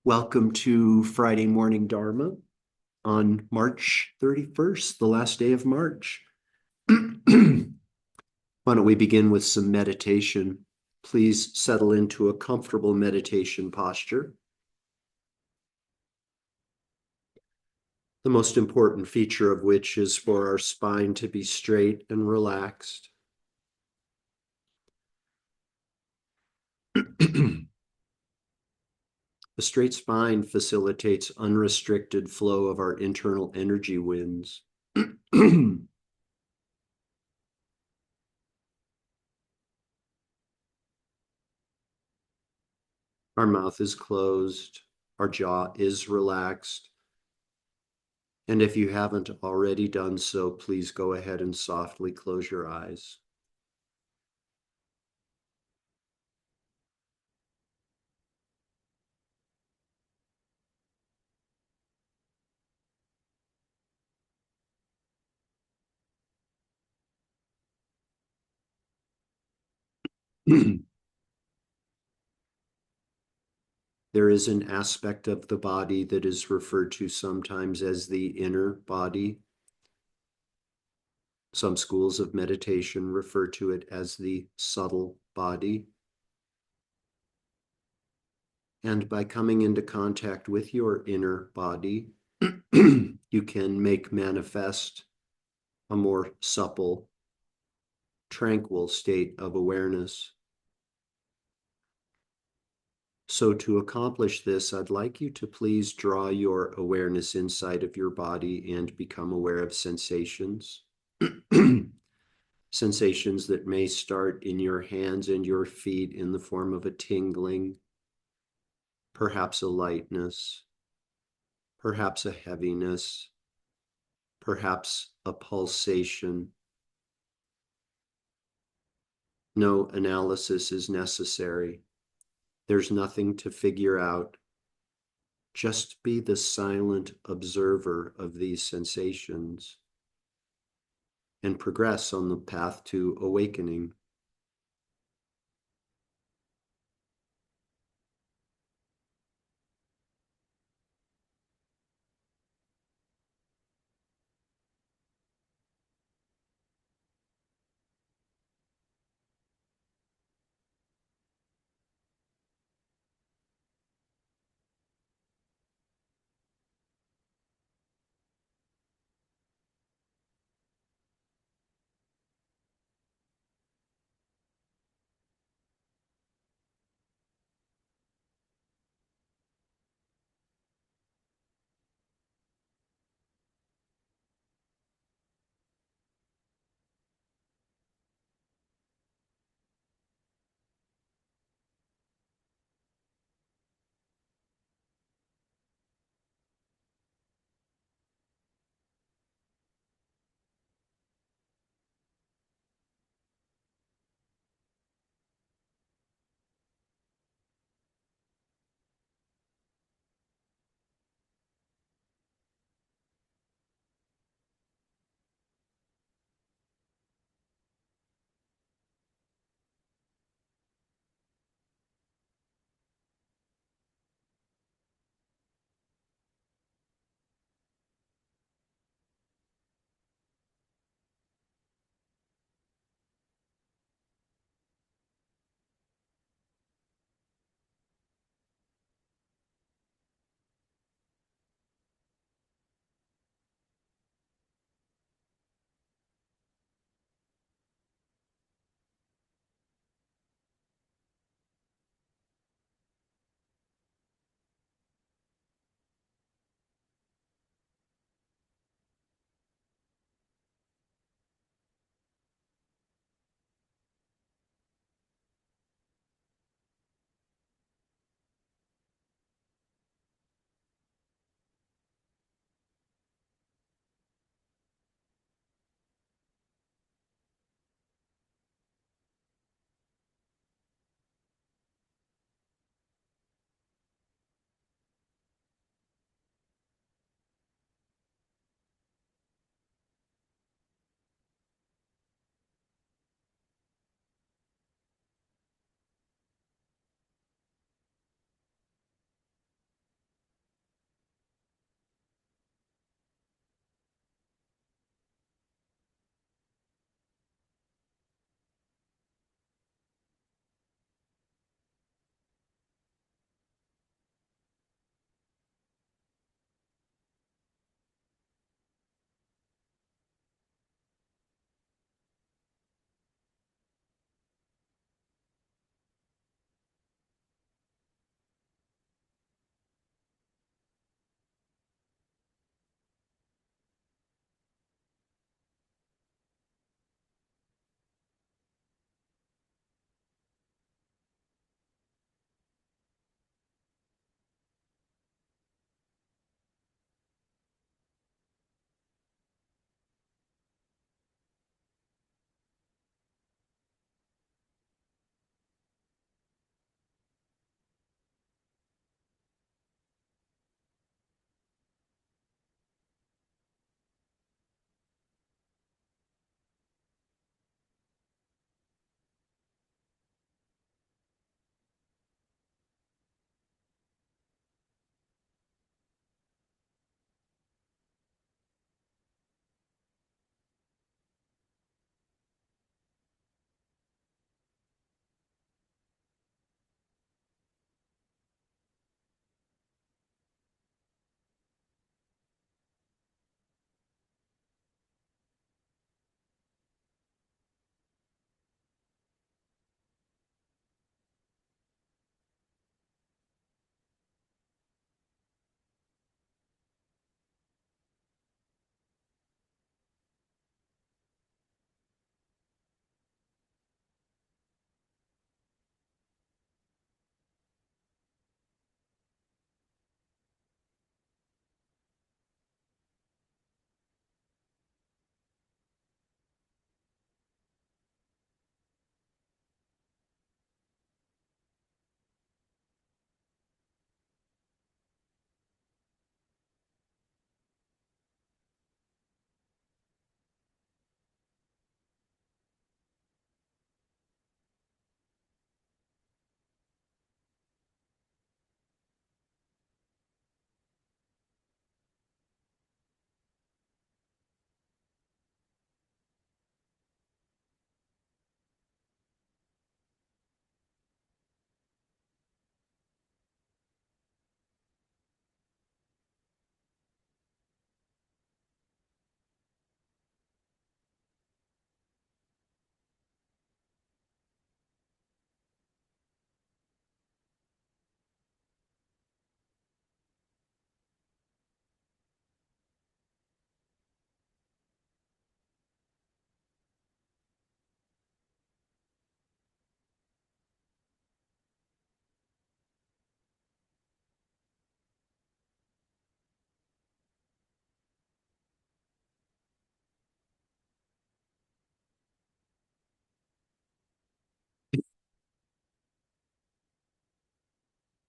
Welcome to Friday Morning Dharma on March 31st, the last day of March. Why don't we begin with some meditation? Please settle into a comfortable meditation posture. The most important feature of which is for our spine to be straight and relaxed. A straight spine facilitates unrestricted flow of our internal energy winds. Our mouth is closed, our jaw is relaxed. And if you haven't already done so, please go ahead and softly close your eyes. There is an aspect of the body that is referred to sometimes as the inner body. Some schools of meditation refer to it as the subtle body. And by coming into contact with your inner body, you can make manifest a more supple, tranquil state of awareness. So to accomplish this, I'd like you to please draw your awareness inside of your body and become aware of sensations. Sensations that may start in your hands and your feet in the form of a tingling, perhaps a lightness, perhaps a heaviness, perhaps a pulsation. No analysis is necessary. There's nothing to figure out. Just be the silent observer of these sensations and progress on the path to awakening.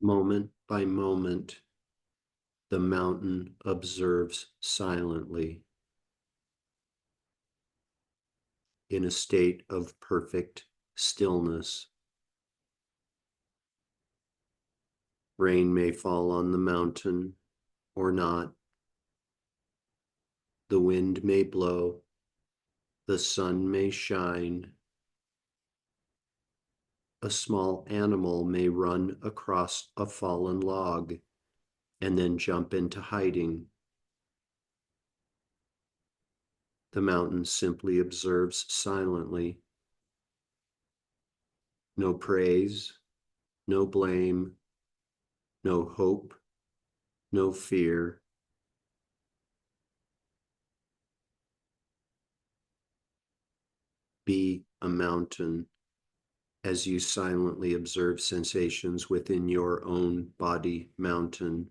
Moment by moment, the mountain observes silently in a state of perfect stillness. Rain may fall on the mountain or not. The wind may blow. The sun may shine. A small animal may run across a fallen log and then jump into hiding. The mountain simply observes silently. No praise, no blame, no hope, no fear. Be a mountain as you silently observe sensations within your own body mountain.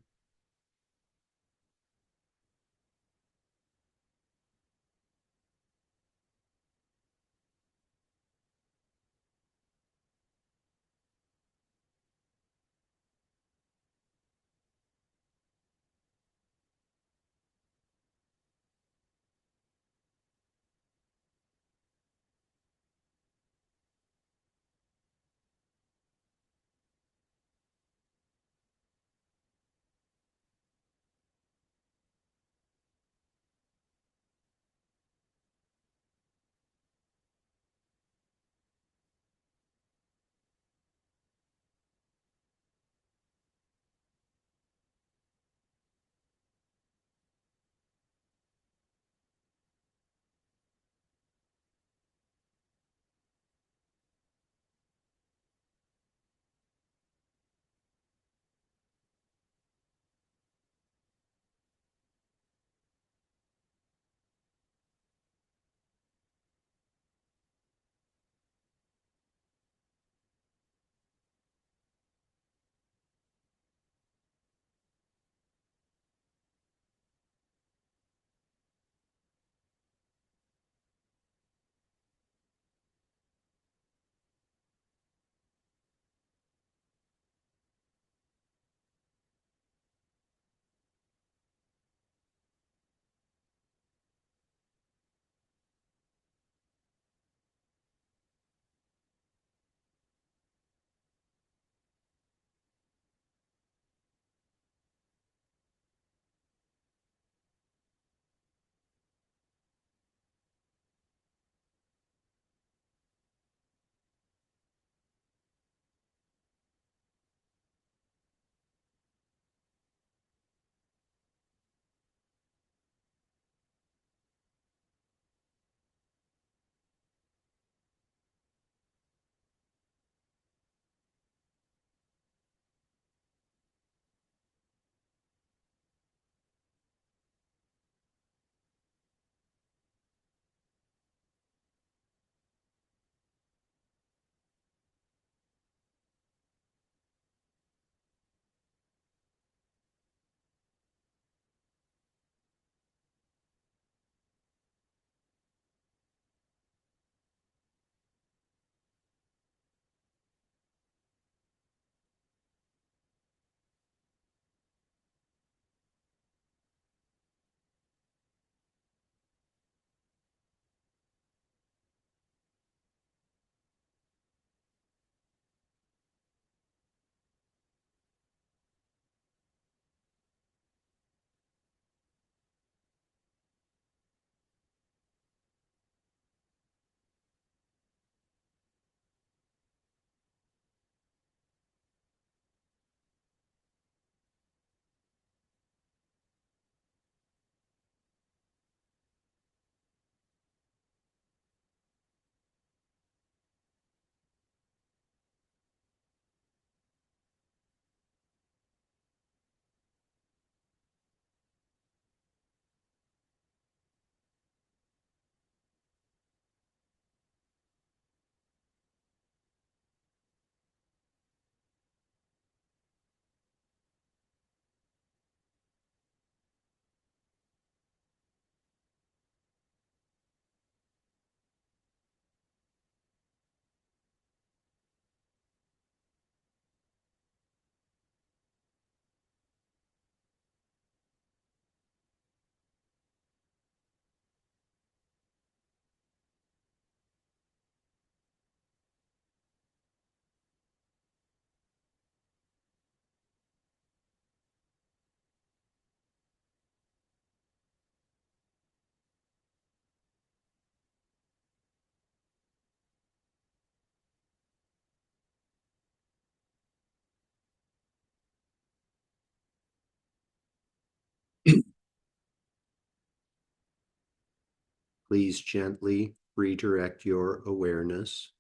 please gently redirect your awareness.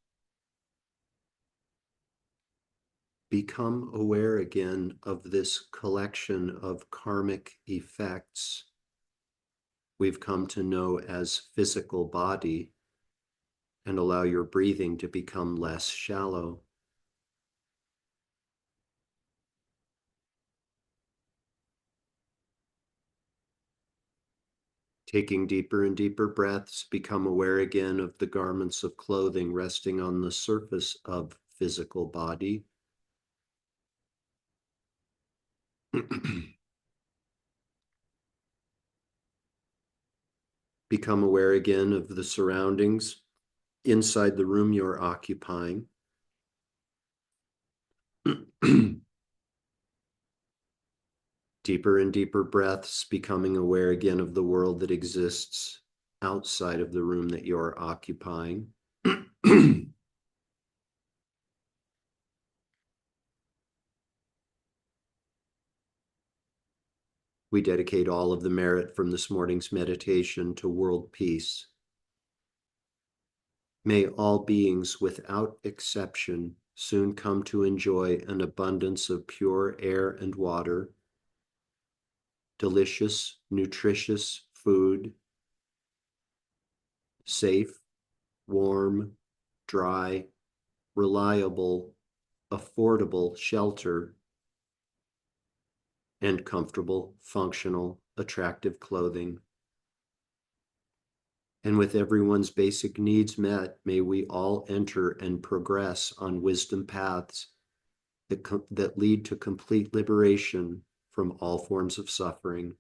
Become aware again of this collection of karmic effects we've come to know as physical body, and allow your breathing to become less shallow. Taking deeper and deeper breaths, become aware again of the garments of clothing resting on the surface of physical body. Become aware again of the surroundings inside the room you're occupying. Deeper and deeper breaths, becoming aware again of the world that exists outside of the room that you're occupying. We dedicate all of the merit from this morning's meditation to world peace. May all beings without exception soon come to enjoy an abundance of pure air and water, delicious, nutritious food, safe, warm, dry, reliable, affordable shelter, and comfortable, functional, attractive clothing. And with everyone's basic needs met, may we all enter and progress on wisdom paths that lead to complete liberation from all forms of suffering.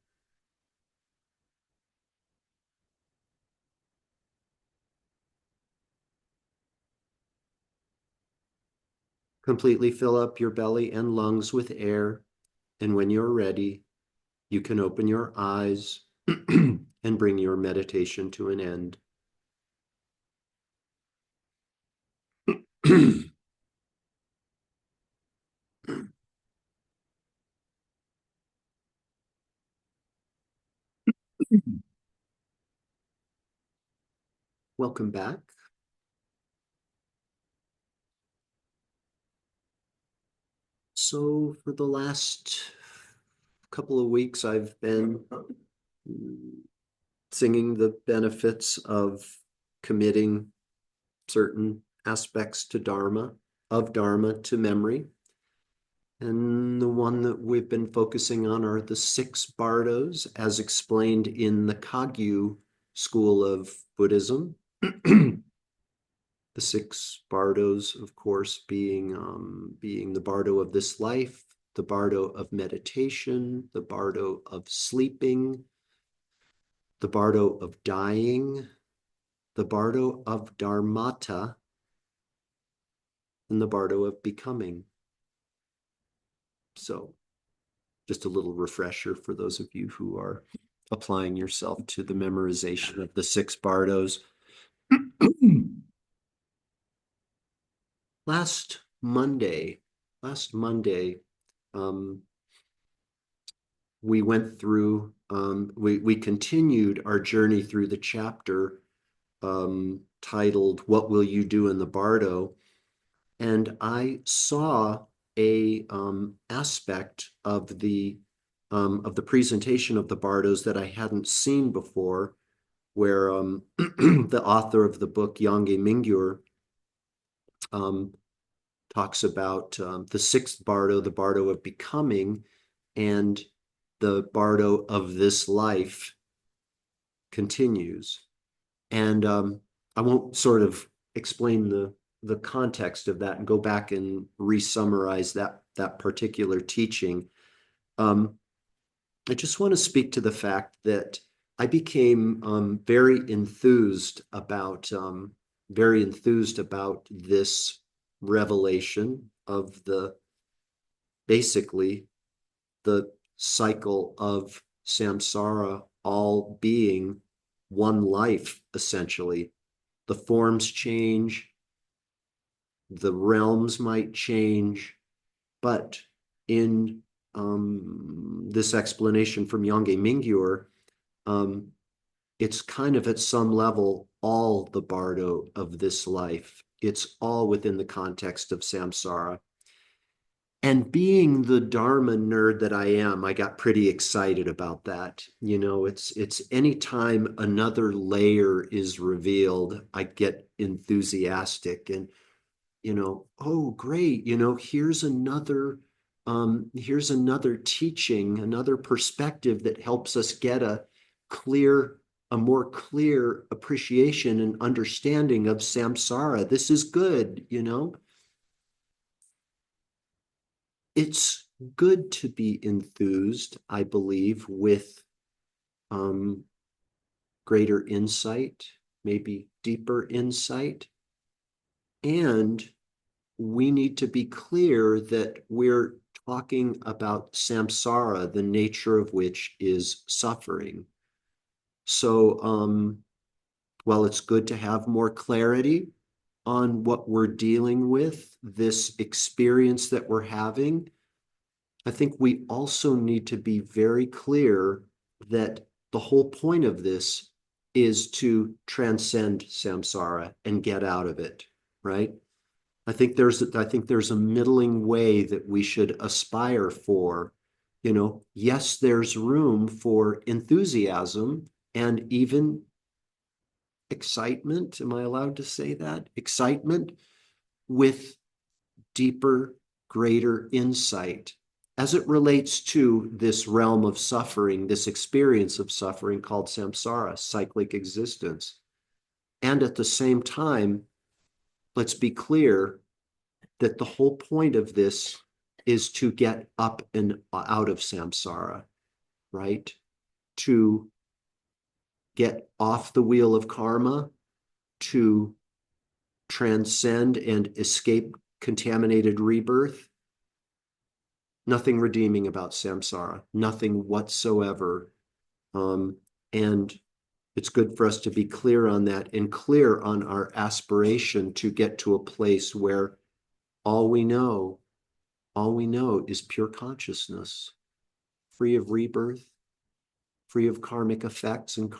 Completely fill up your belly and lungs with air, and when you're ready, you can open your eyes and bring your meditation to an end. Welcome back. So for the last couple of weeks, I've been singing the benefits of committing certain aspects to Dharma, of Dharma to memory. And the one that we've been focusing on are the 6 bardos, as explained in the Kagyu school of Buddhism. The 6 bardos, of course, being the bardo of this life, the bardo of meditation, the bardo of sleeping, the bardo of dying, the bardo of dharmata, and the bardo of becoming. So just a little refresher for those of you who are applying yourself to the memorization of the 6 bardos. Last Monday, we went through, we continued our journey through the chapter titled, What Will You Do in the Bardo? And I saw a aspect of the presentation of the bardos that I hadn't seen before, where the author of the book, Yangye Mingyur, talks about the 6th bardo, the bardo of becoming, and the bardo of this life continues. And I won't sort of explain the context of that and go back and re-summarize that particular teaching. I just want to speak to the fact that I became very enthused about this revelation of basically the cycle of samsara all being one life, essentially. The forms change, the realms might change, but in this explanation from Yangye Mingyur, it's kind of at some level all the bardo of this life. It's all within the context of samsara. And being the Dharma nerd that I am, I got pretty excited about that. It's anytime another layer is revealed, I get enthusiastic and oh great, here's another teaching, another perspective that helps us get a more clear appreciation and understanding of samsara. This is good. It's good to be enthused, I believe, with um, greater insight, maybe deeper insight. And we need to be clear that we're talking about samsara, the nature of which is suffering. So, while it's good to have more clarity on what we're dealing with, this experience that we're having, I think we also need to be very clear that the whole point of this is to transcend samsara and get out of it, right? I think there's a middling way that we should aspire for. Yes, there's room for enthusiasm and even excitement. Am I allowed to say that? Excitement with deeper, greater insight as it relates to this realm of suffering, this experience of suffering called samsara, cyclic existence. And at the same time, let's be clear that the whole point of this is to get up and out of samsara, right? To get off the wheel of karma, to transcend and escape contaminated rebirth. Nothing redeeming about samsara, nothing whatsoever. And it's good for us to be clear on that and clear on our aspiration to get to a place where all we know, all we know is pure consciousness, free of rebirth, free of karmic effects and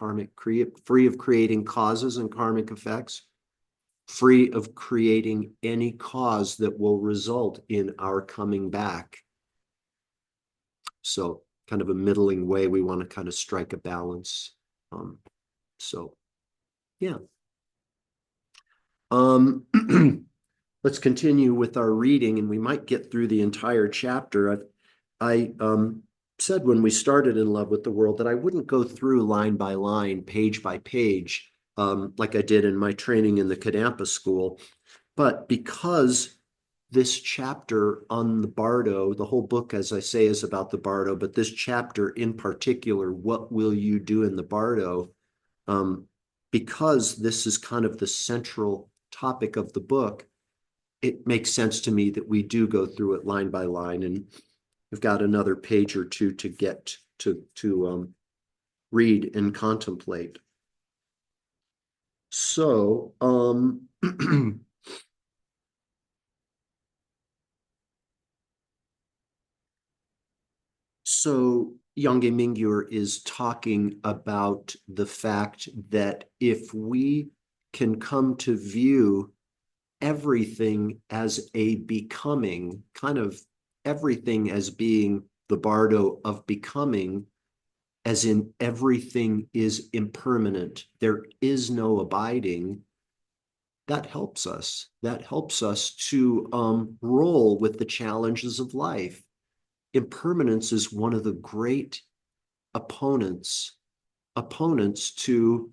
free of creating causes and karmic effects, free of creating any cause that will result in our coming back. So kind of a middling way, we want to kind of strike a balance. So yeah. Um, let's continue with our reading, and we might get through the entire chapter. I said when we started In Love with the World that I wouldn't go through line by line, page by page, like I did in my training in the Kadampa school. But because this chapter on the Bardo, the whole book, as I say, is about the Bardo, but this chapter in particular, what will you do in the Bardo? Um, because this is kind of the central topic of the book, it makes sense to me that we do go through it line by line, and we've got another page or two to get to read and contemplate. So, so Yange Mingyur is talking about the fact that if we can come to view everything as a becoming, kind of everything as being the bardo of becoming, as in everything is impermanent, there is no abiding, that helps us. That helps us to roll with the challenges of life. Impermanence is one of the great opponents to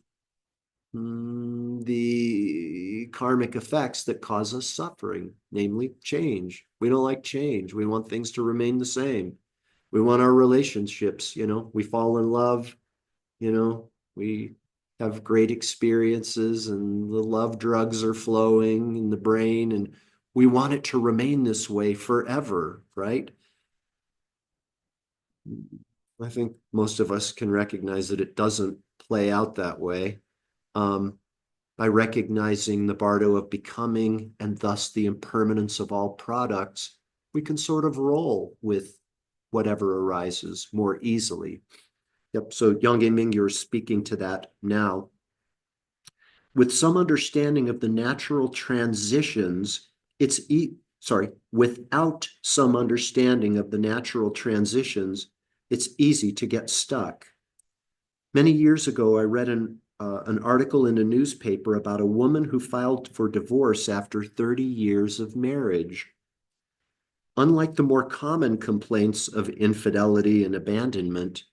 the karmic effects that cause us suffering, namely change. We don't like change. We want things to remain the same. We want our relationships, we fall in love, we have great experiences and the love drugs are flowing in the brain and we want it to remain this way forever, right? I think most of us can recognize that it doesn't play out that way. Um, by recognizing the bardo of becoming and thus the impermanence of all products, we can sort of roll with whatever arises more easily. Yep. So Yang Ming, you're speaking to that now. With some understanding of the natural transitions, without some understanding of the natural transitions, it's easy to get stuck. Many years ago, I read an article in a newspaper about a woman who filed for divorce after 30 years of marriage. Unlike the more common complaints of infidelity and abandonment,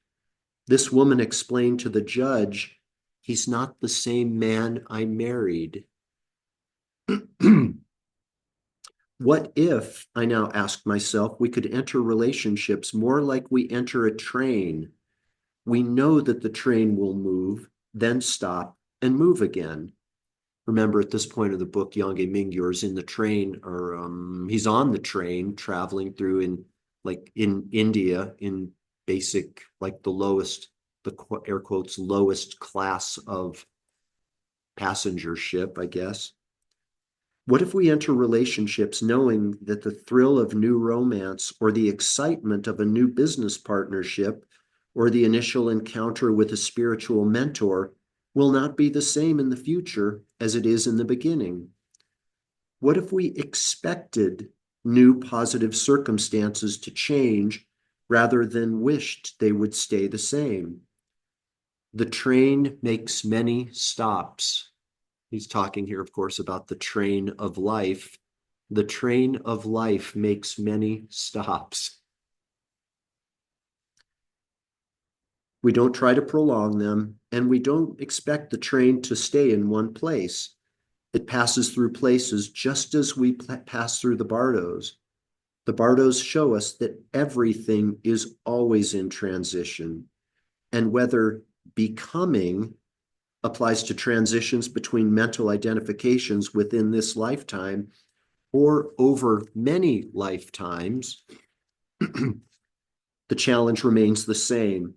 this woman explained to the judge, "He's not the same man I married." What if, I now ask myself, we could enter relationships more like we enter a train? We know that the train will move, then stop and move again. Remember, at this point of the book, Yang Mingyur is in the train, or he's on the train traveling through in India in basic, like the lowest, the air quotes, lowest class of passenger ship, I guess. What if we enter relationships knowing that the thrill of new romance or the excitement of a new business partnership or the initial encounter with a spiritual mentor will not be the same in the future as it is in the beginning? What if we expected new positive circumstances to change rather than wished they would stay the same? The train makes many stops. He's talking here, of course, about the train of life. The train of life makes many stops. We don't try to prolong them, and we don't expect the train to stay in one place. It passes through places just as we pass through the bardos. The bardos show us that everything is always in transition, and whether becoming applies to transitions between mental identifications within this lifetime or over many lifetimes, the challenge remains the same.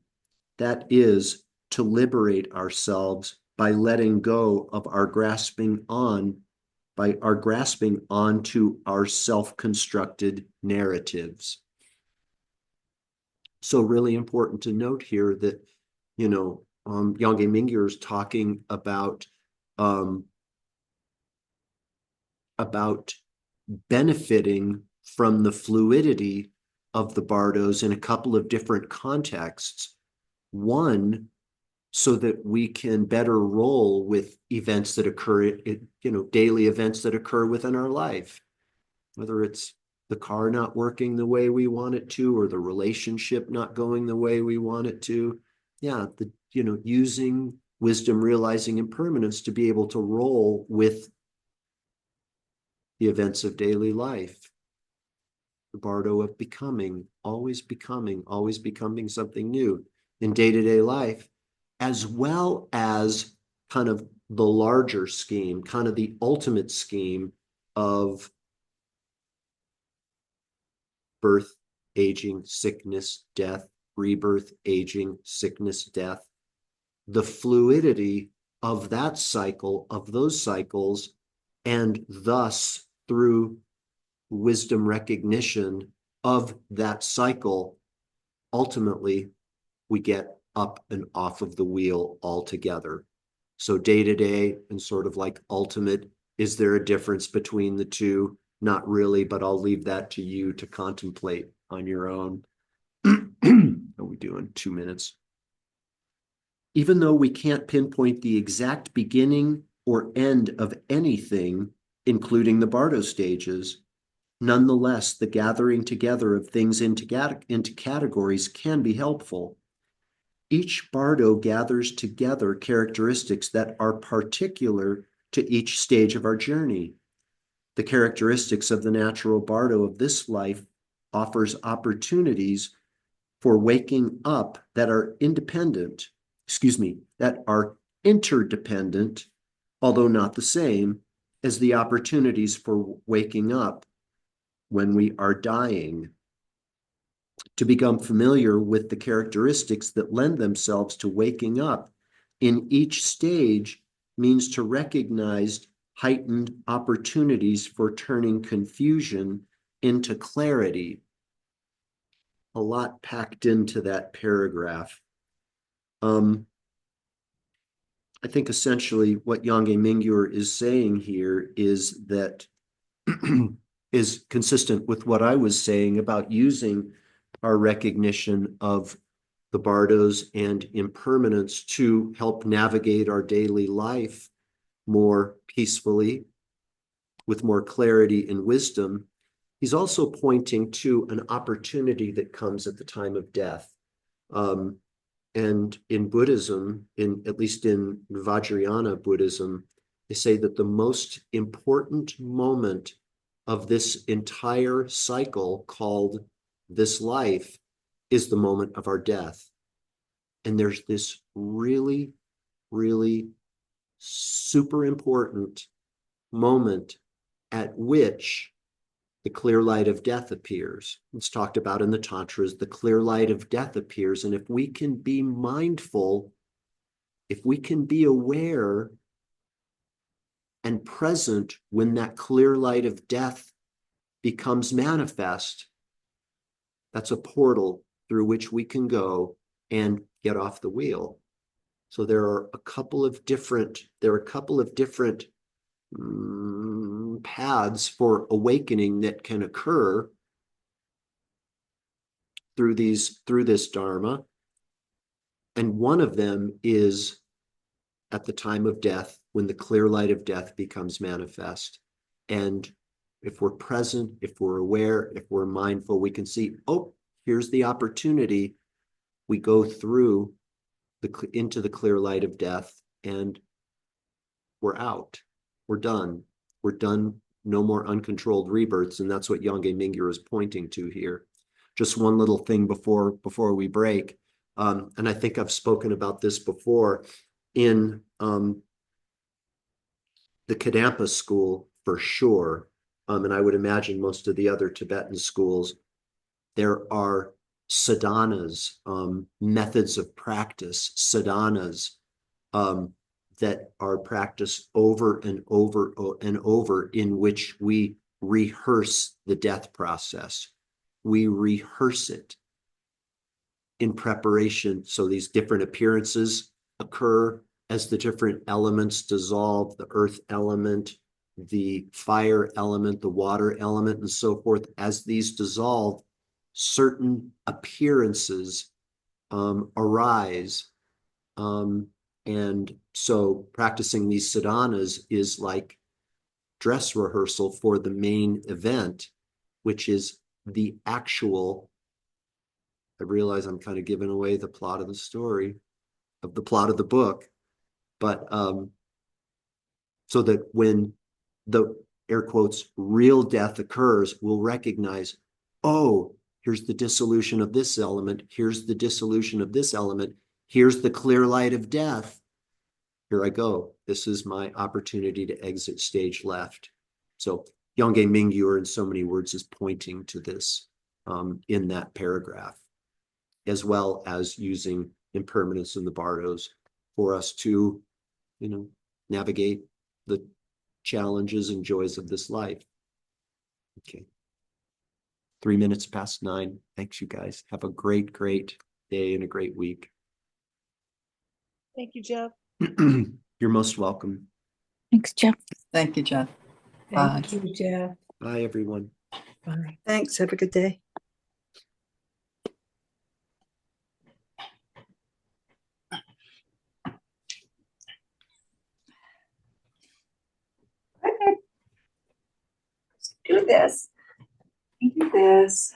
That is to liberate ourselves by letting go of our grasping onto our self-constructed narratives. So really important to note here that, Yang Mingyur is talking about benefiting from the fluidity of the bardos in a couple of different contexts. One, so that we can better roll with events that occur, daily events that occur within our life, whether it's the car not working the way we want it to, or the relationship not going the way we want it to. Yeah, using wisdom, realizing impermanence to be able to roll with the events of daily life. The bardo of becoming, always becoming something new in day-to-day life, as well as kind of the larger scheme, kind of the ultimate scheme of birth, aging, sickness, death, rebirth, aging, sickness, death. The fluidity of that cycle, of those cycles, and thus through wisdom recognition of that cycle, ultimately we get up and off of the wheel altogether. So day to day and sort of like ultimate, is there a difference between the two? Not really, but I'll leave that to you to contemplate on your own. Are we doing 2 minutes? Even though we can't pinpoint the exact beginning or end of anything, including the bardo stages, nonetheless, the gathering together of things into categories can be helpful. Each bardo gathers together characteristics that are particular to each stage of our journey. The characteristics of the natural bardo of this life offers opportunities for waking up that are interdependent, although not the same, as the opportunities for waking up when we are dying. To become familiar with the characteristics that lend themselves to waking up in each stage means to recognize heightened opportunities for turning confusion into clarity. A lot packed into that paragraph. I think essentially what Yange Mingyur is saying here is that is consistent with what I was saying about using our recognition of the bardos and impermanence to help navigate our daily life more peacefully, with more clarity and wisdom. He's also pointing to an opportunity that comes at the time of death. And in Buddhism, at least in Vajrayana Buddhism, they say that the most important moment of this entire cycle called this life is the moment of our death. And there's this really, really super important moment at which the clear light of death appears. It's talked about in the Tantras, the clear light of death appears. And if we can be mindful, if we can be aware and present when that clear light of death becomes manifest, that's a portal through which we can go and get off the wheel. So there are a couple of different paths for awakening that can occur through this Dharma. And one of them is at the time of death, when the clear light of death becomes manifest. And if we're present, if we're aware, if we're mindful, we can see, oh, here's the opportunity. We go through into the clear light of death, and we're out. We're done. We're done. No more uncontrolled rebirths. And that's what Yange Mingyur is pointing to here. Just one little thing before we break. And I think I've spoken about this before in the Kadampa school for sure. And I would imagine most of the other Tibetan schools, there are sadhanas, methods of practice, sadhanas, that are practiced over and over and over, in which we rehearse the death process. We rehearse it in preparation. So these different appearances occur as the different elements dissolve, the earth element, the fire element, the water element, and so forth. As these dissolve, certain appearances arise. And so practicing these sadhanas is like dress rehearsal for the main event, which is the actual. I realize I'm kind of giving away the plot of the story, of the plot of the book, but so that when the air quotes real death occurs, we'll recognize, oh, here's the dissolution of this element, here's the dissolution of this element, here's the clear light of death. Here I go. This is my opportunity to exit stage left. So Yange Mingyur, in so many words, is pointing to this in that paragraph, as well as using impermanence in the bardos for us to, navigate the challenges and joys of this life. Okay. 3 minutes past 9. Thanks, you guys. Have a great, great day and a great week. Thank you, Jeff. You're most welcome. Thanks, Jeff. Thank you, Jeff. Thank you, Jeff. Bye, everyone. Bye. Thanks. Have a good day. Okay. Let's do this. Do this.